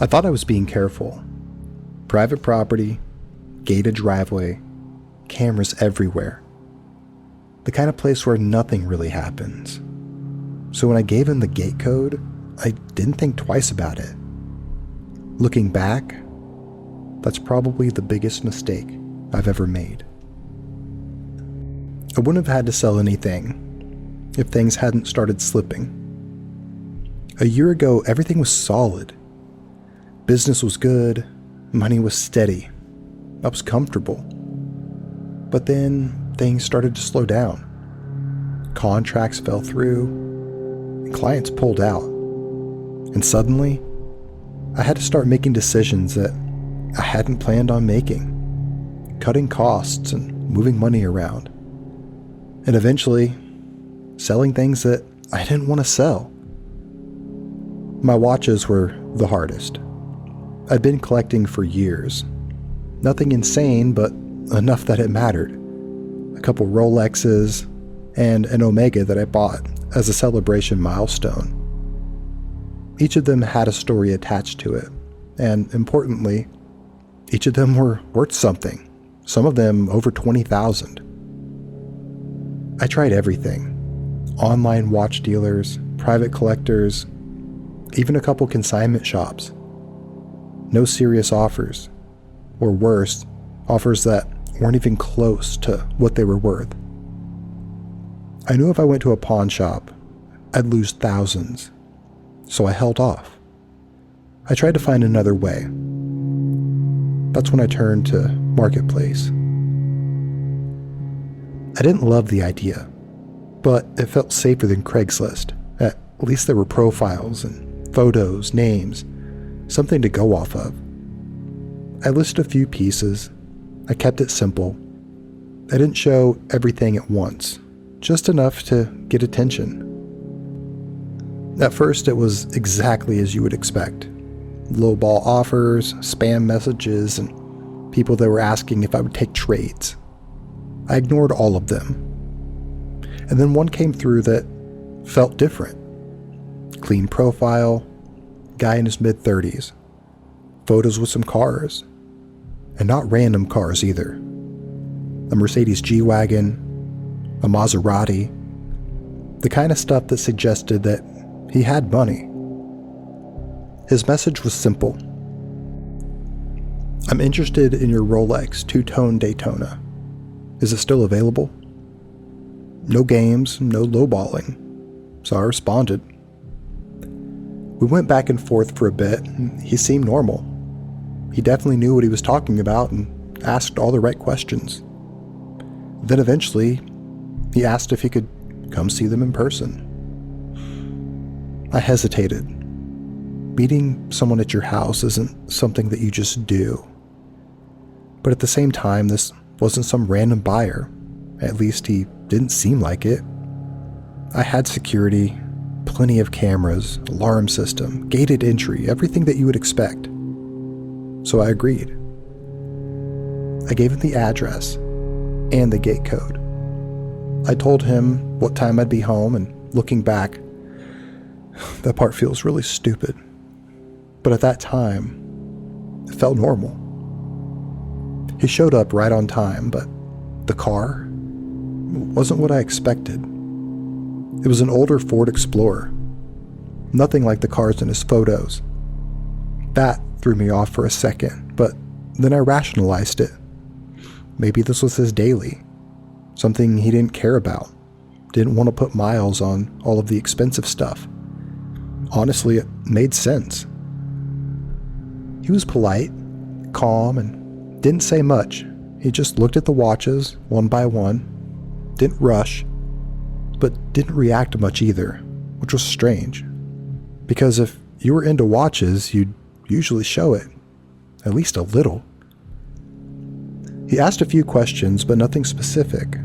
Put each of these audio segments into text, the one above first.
I thought I was being careful. Private property, gated driveway, cameras everywhere. The kind of place where nothing really happens. So when I gave him the gate code, I didn't think twice about it. Looking back, that's probably the biggest mistake I've ever made. I wouldn't have had to sell anything if things hadn't started slipping. A year ago, everything was solid. Business was good, money was steady. I was comfortable. But then things started to slow down. Contracts fell through, and clients pulled out. And suddenly, I had to start making decisions that I hadn't planned on making, cutting costs and moving money around. And eventually, selling things that I didn't want to sell. My watches were the hardest. I'd been collecting for years. Nothing insane, but enough that it mattered. A couple Rolexes and an Omega that I bought as a celebration milestone. Each of them had a story attached to it, and importantly, each of them were worth something, some of them over $20,000. I tried everything. Online watch dealers, private collectors, even a couple consignment shops. No serious offers, or worse, offers that weren't even close to what they were worth. I knew if I went to a pawn shop, I'd lose thousands, so I held off. I tried to find another way. That's when I turned to Marketplace. I didn't love the idea, but it felt safer than Craigslist. At least there were profiles and photos, names, something to go off of. I listed a few pieces. I kept it simple. I didn't show everything at once, just enough to get attention. At first, it was exactly as you would expect. Lowball offers, spam messages, and people that were asking if I would take trades. I ignored all of them. And then one came through that felt different. Clean profile, guy in his mid-30s, photos with some cars, and not random cars either. A Mercedes G-Wagon, a Maserati, the kind of stuff that suggested that he had money. His message was simple. I'm interested in your Rolex two-tone Daytona. Is it still available? No games, no lowballing, so I responded. We went back and forth for a bit, and he seemed normal. He definitely knew what he was talking about and asked all the right questions. Then eventually, he asked if he could come see them in person. I hesitated. Meeting someone at your house isn't something that you just do. But at the same time, this wasn't some random buyer. At least he didn't seem like it. I had security, plenty of cameras, alarm system, gated entry, everything that you would expect. So I agreed. I gave him the address and the gate code. I told him what time I'd be home, and looking back, that part feels really stupid. But at that time, it felt normal. He showed up right on time, but the car wasn't what I expected. It was an older Ford Explorer. Nothing like the cars in his photos. That threw me off for a second, but then I rationalized it. Maybe this was his daily. Something he didn't care about. Didn't want to put miles on all of the expensive stuff. Honestly, it made sense. He was polite, calm, and didn't say much. He just looked at the watches one by one, didn't rush, but didn't react much either, which was strange. Because if you were into watches, you'd usually show it, at least a little. He asked a few questions, but nothing specific.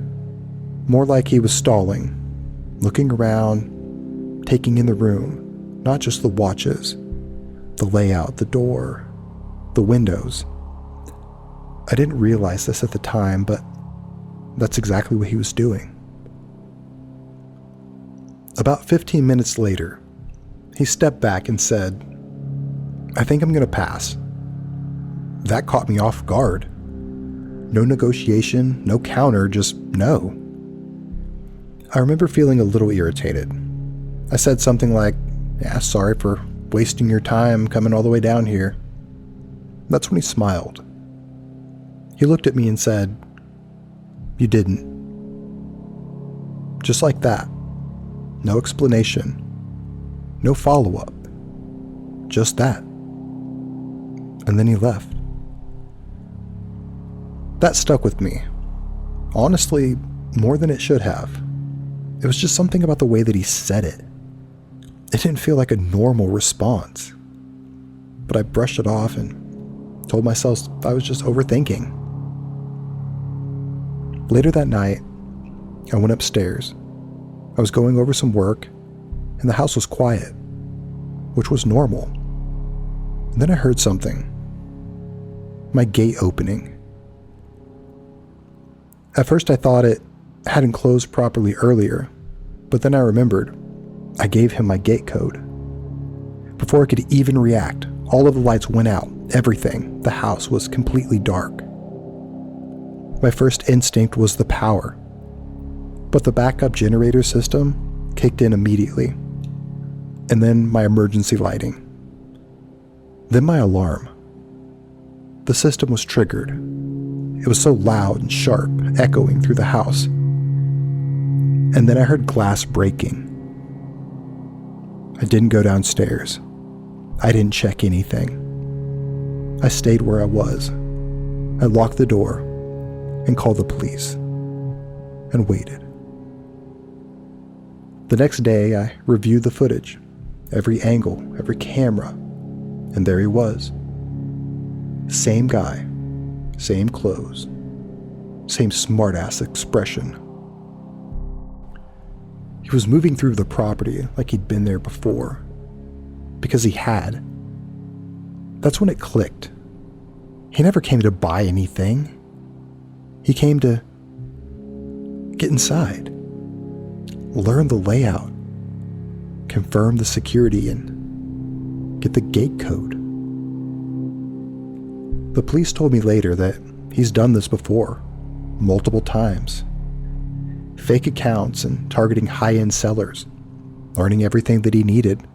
More like he was stalling, looking around, taking in the room, not just the watches, the layout, the door, the windows. I didn't realize this at the time, but that's exactly what he was doing. About 15 minutes later, he stepped back and said, I think I'm going to pass. That caught me off guard. No negotiation, no counter, just no. I remember feeling a little irritated. I said something like, "Yeah, sorry for wasting your time coming all the way down here." That's when he smiled. He looked at me and said, "You didn't." Just like that. No explanation. No follow-up. Just that. And then he left. That stuck with me. Honestly, more than it should have. It was just something about the way that he said it. It didn't feel like a normal response. But I brushed it off and told myself I was just overthinking. Later that night, I went upstairs. I was going over some work, and the house was quiet, which was normal. And then I heard something. My gate opening. At first I thought it hadn't closed properly earlier, but then I remembered I gave him my gate code. Before I could even react, all of the lights went out, everything. The house was completely dark. My first instinct was the power, but the backup generator system kicked in immediately, and then my emergency lighting. Then my alarm. The system was triggered. It was so loud and sharp, echoing through the house. And then I heard glass breaking. I didn't go downstairs. I didn't check anything. I stayed where I was. I locked the door and called the police and waited. The next day, I reviewed the footage, every angle, every camera, and there he was. Same guy, same clothes, same smartass expression. He was moving through the property like he'd been there before, because he had. That's when it clicked. He never came to buy anything. He came to get inside, learn the layout, confirm the security, and get the gate code. The police told me later that he's done this before, multiple times. Fake accounts and targeting high-end sellers, learning everything that he needed,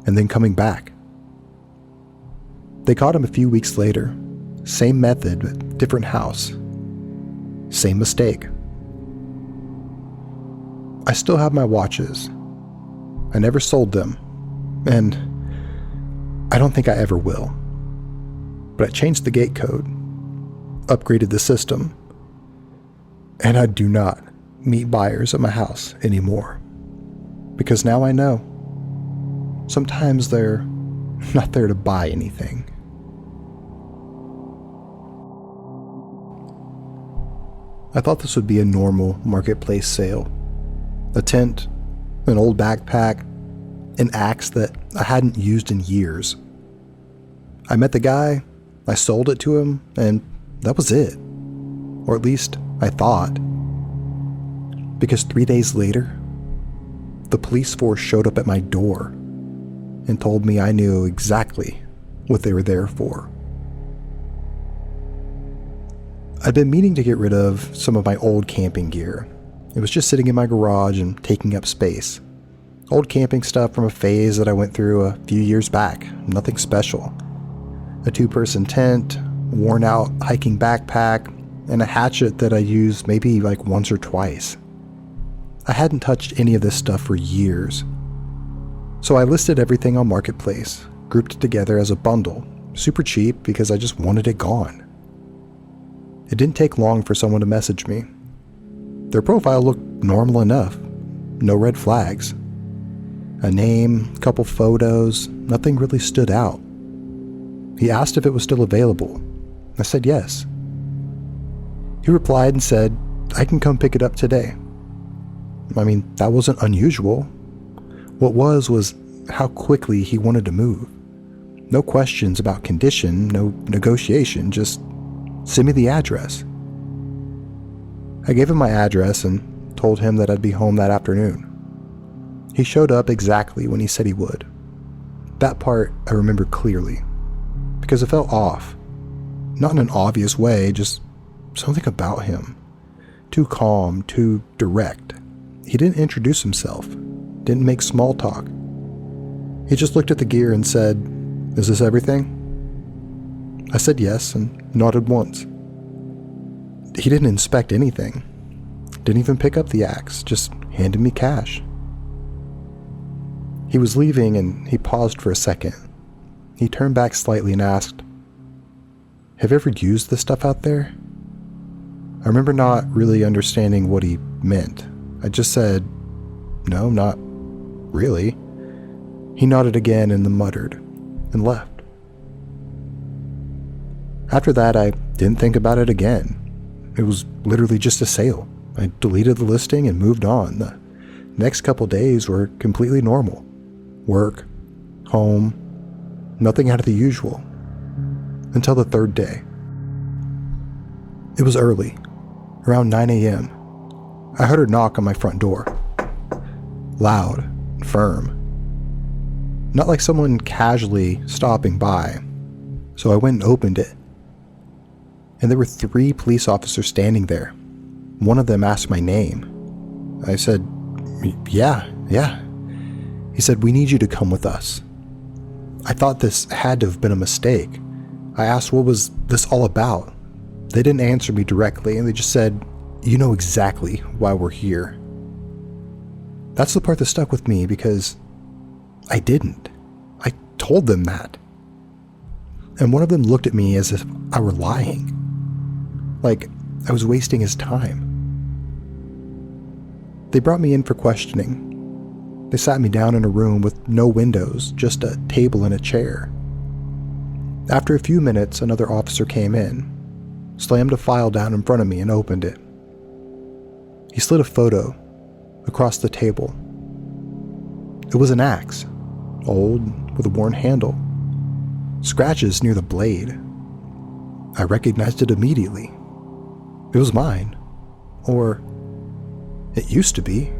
and then coming back. They caught him a few weeks later. Same method, but different house. Same mistake. I still have my watches. I never sold them, and I don't think I ever will. But I changed the gate code, upgraded the system, and I do not meet buyers at my house anymore. Because now I know. Sometimes they're not there to buy anything. I thought this would be a normal marketplace sale. A tent, an old backpack, an axe that I hadn't used in years. I met the guy, I sold it to him, and that was it. Or at least I thought. Because 3 days later, the police force showed up at my door and told me I knew exactly what they were there for. I'd been meaning to get rid of some of my old camping gear. It was just sitting in my garage and taking up space. Old camping stuff from a phase that I went through a few years back, nothing special. A 2-person tent, worn out hiking backpack, and a hatchet that I used maybe like once or twice. I hadn't touched any of this stuff for years. So I listed everything on Marketplace, grouped it together as a bundle, super cheap because I just wanted it gone. It didn't take long for someone to message me. Their profile looked normal enough, no red flags. A name, couple photos, nothing really stood out. He asked if it was still available. I said yes. He replied and said, "I can come pick it up today." I mean, that wasn't unusual. What was how quickly he wanted to move. No questions about condition, no negotiation, just send me the address. I gave him my address and told him that I'd be home that afternoon. He showed up exactly when he said he would. That part I remember clearly. because it felt off. Not in an obvious way, just something about him. Too calm, too direct. He didn't introduce himself, didn't make small talk. He just looked at the gear and said, "Is this everything?" I said yes and nodded once. He didn't inspect anything. Didn't even pick up the axe, just handed me cash. He was leaving and he paused for a second. He turned back slightly and asked, "Have you ever used this stuff out there?" I remember not really understanding what he meant. I just said, "No, not really." He nodded again and then muttered and left. After that, I didn't think about it again. It was literally just a sale. I deleted the listing and moved on. The next couple days were completely normal. Work, home, nothing out of the usual. Until the third day. It was early, around 9 a.m. I heard a knock on my front door. Loud and firm. Not like someone casually stopping by. So I went and opened it. And there were 3 police officers standing there. One of them asked my name. I said, yeah. He said, "We need you to come with us." I thought this had to have been a mistake. I asked what was this all about. They didn't answer me directly, and they just said, "You know exactly why we're here." That's the part that stuck with me because I didn't. I told them that. And one of them looked at me as if I were lying. Like I was wasting his time. They brought me in for questioning. They sat me down in a room with no windows, just a table and a chair. After a few minutes, another officer came in, slammed a file down in front of me and opened it. He slid a photo across the table. It was an axe, old, with a worn handle. Scratches near the blade. I recognized it immediately. It was mine. Or it used to be.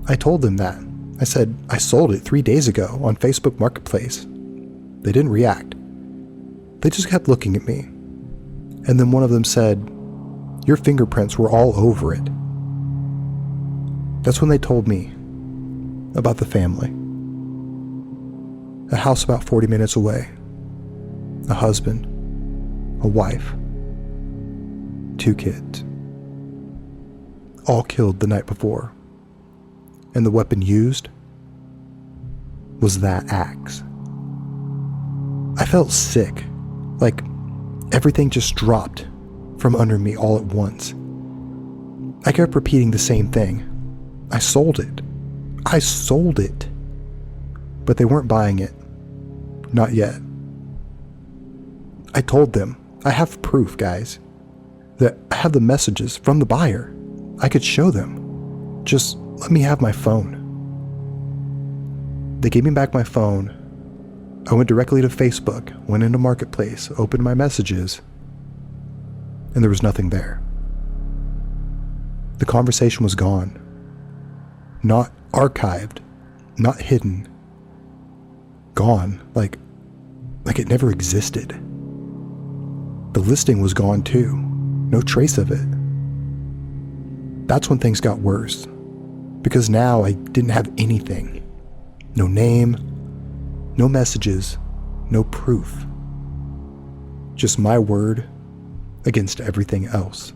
I told them that. I said, "I sold it 3 days ago on Facebook Marketplace." They didn't react. They just kept looking at me. And then one of them said, "Your fingerprints were all over it." That's when they told me about the family. A house about 40 minutes away. A husband. A wife. 2 kids. All killed the night before. And the weapon used was that axe. I felt sick, like everything just dropped from under me all at once. I kept repeating the same thing. I sold it. I sold it. But they weren't buying it. Not yet. I told them, I have proof, guys, that I have the messages from the buyer. I could show them. Just let me have my phone. They gave me back my phone. I went directly to Facebook, went into Marketplace, opened my messages, and there was nothing there. The conversation was gone. Not archived, not hidden. Gone, like it never existed. The listing was gone too. No trace of it. That's when things got worse. Because now I didn't have anything. No name, no messages, no proof. Just my word against everything else.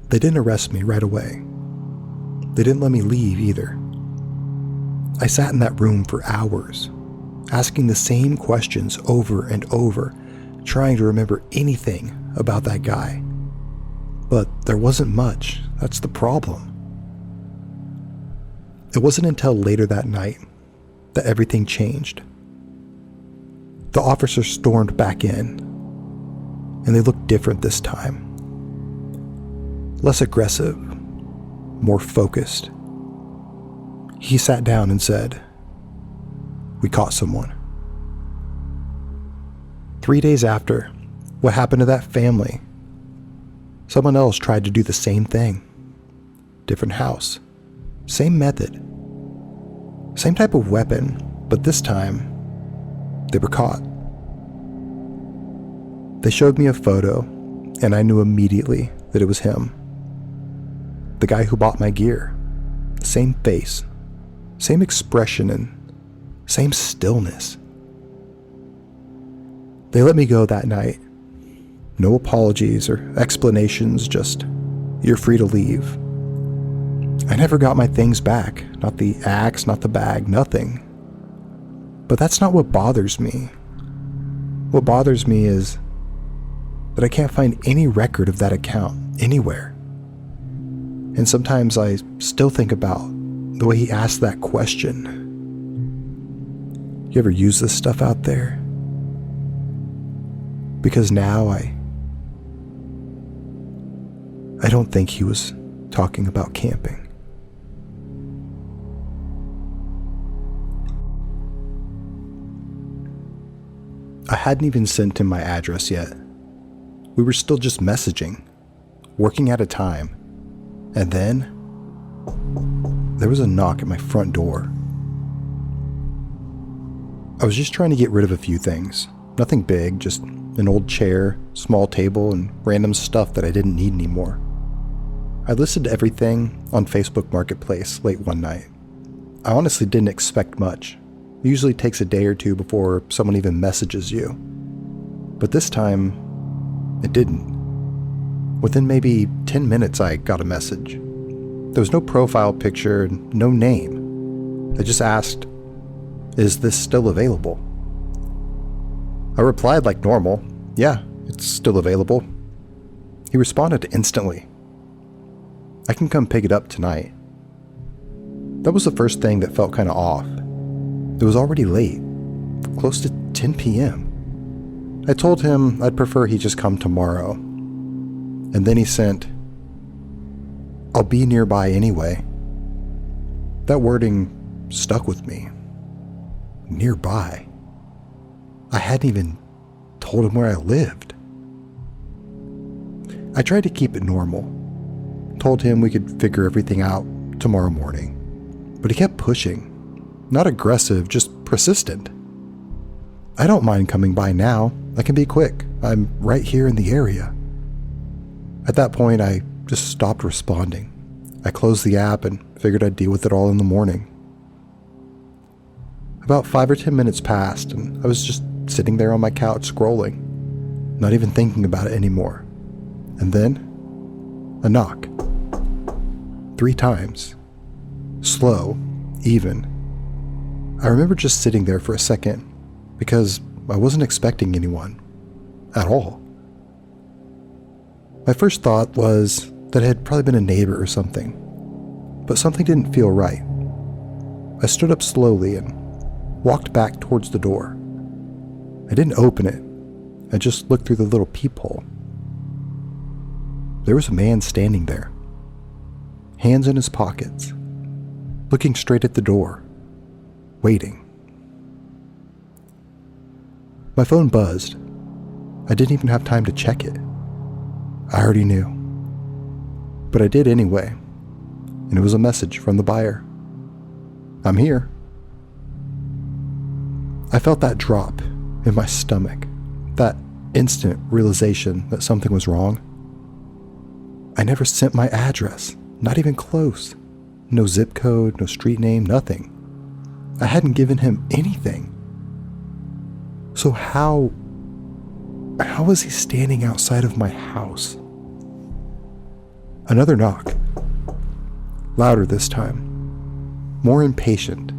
They didn't arrest me right away. They didn't let me leave either. I sat in that room for hours, asking the same questions over and over, trying to remember anything about that guy. But there wasn't much. That's the problem. It wasn't until later that night that everything changed. The officers stormed back in, and they looked different this time. Less aggressive, more focused. He sat down and said, "We caught someone." 3 days after, what happened to that family? Someone else tried to do the same thing. Different house. Same method. Same type of weapon, But this time, they were caught. They showed me a photo, and I knew immediately that it was him. The guy who bought my gear. Same face, same expression, and same stillness. They let me go that night. No apologies or explanations, just, you're free to leave. I never got my things back, not the axe, not the bag, nothing. But that's not what bothers me. What bothers me is that I can't find any record of that account anywhere. And sometimes I still think about the way he asked that question. You ever use this stuff out there? Because now I don't think he was talking about camping. I hadn't even sent him my address yet. We were still just messaging, working at a time. And then, there was a knock at my front door. I was just trying to get rid of a few things. Nothing big, just an old chair, small table, and random stuff that I didn't need anymore. I listed everything on Facebook Marketplace late one night. I honestly didn't expect much. It usually takes a day or two before someone even messages you. But this time, it didn't. Within maybe 10 minutes, I got a message. There was no profile picture, no name. They just asked, "Is this still available?" I replied like normal, "Yeah, it's still available." He responded instantly, "I can come pick it up tonight." That was the first thing that felt kind of off. It was already late, close to 10 p.m. I told him I'd prefer he just come tomorrow. And then he sent, "I'll be nearby anyway." That wording stuck with me. Nearby. I hadn't even told him where I lived. I tried to keep it normal. Told him we could figure everything out tomorrow morning. But he kept pushing. Not aggressive, just persistent. "I don't mind coming by now. I can be quick. I'm right here in the area." At that point, I just stopped responding. I closed the app and figured I'd deal with it all in the morning. About 5 or 10 minutes passed, and I was just sitting there on my couch scrolling, not even thinking about it anymore. And then, a knock. 3 times. Slow, even. I remember just sitting there for a second, because I wasn't expecting anyone. At all. My first thought was that it had probably been a neighbor or something, but something didn't feel right. I stood up slowly and walked back towards the door. I didn't open it. I just looked through the little peephole. There was a man standing there, hands in his pockets, looking straight at the door, waiting. My phone buzzed. I didn't even have time to check it. I already knew. But I did anyway, and it was a message from the buyer. "I'm here." I felt that drop in my stomach, that instant realization that something was wrong. I never sent my address, not even close. No zip code, no street name, nothing. I hadn't given him anything. So how was he standing outside of my house? Another knock. Louder this time. More impatient.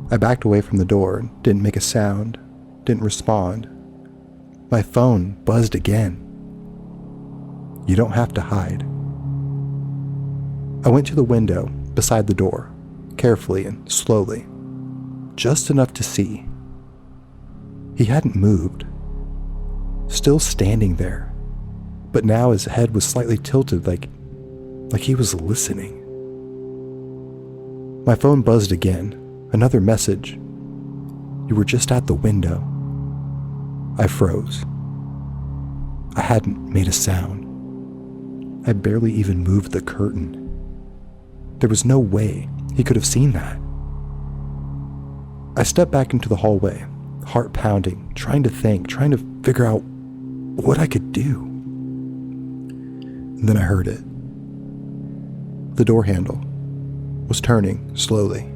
I backed away from the door and didn't make a sound, didn't respond. My phone buzzed again. "You don't have to hide." I went to the window beside the door, carefully and slowly, just enough to see. He hadn't moved. Still standing there, but now his head was slightly tilted like he was listening. My phone buzzed again. Another message. "You were just at the window." I froze. I hadn't made a sound. I barely even moved the curtain. There was no way he could have seen that. I stepped back into the hallway, heart pounding, trying to think, trying to figure out what I could do. And then I heard it. The door handle was turning slowly.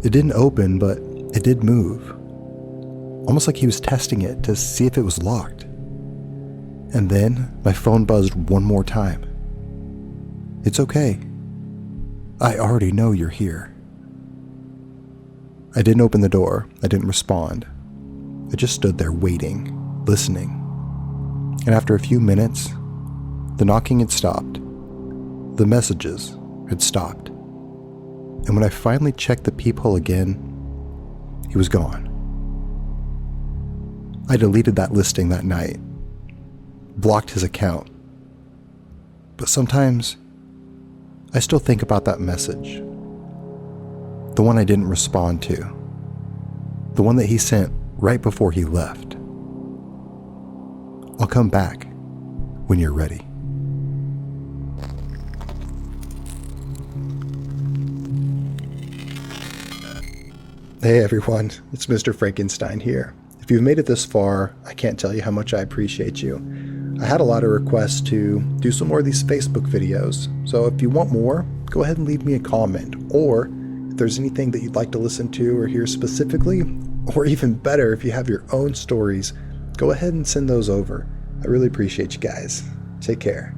It didn't open, but it did move. Almost like he was testing it to see if it was locked. And then my phone buzzed one more time. It's okay. I already know you're here. I didn't open the door. I didn't respond. I just stood there waiting, listening. And after a few minutes, the knocking had stopped. The messages had stopped. And when I finally checked the peephole again, he was gone. I deleted that listing that night, blocked his account. But sometimes, I still think about that message. The one I didn't respond to. The one that he sent right before he left. I'll come back when you're ready. Hey everyone, it's Mr. Frankenstein here. If you've made it this far, I can't tell you how much I appreciate you. I had a lot of requests to do some more of these Facebook videos, so if you want more, go ahead and leave me a comment, or if there's anything that you'd like to listen to or hear specifically, or even better, if you have your own stories, go ahead and send those over. I really appreciate you guys. Take care.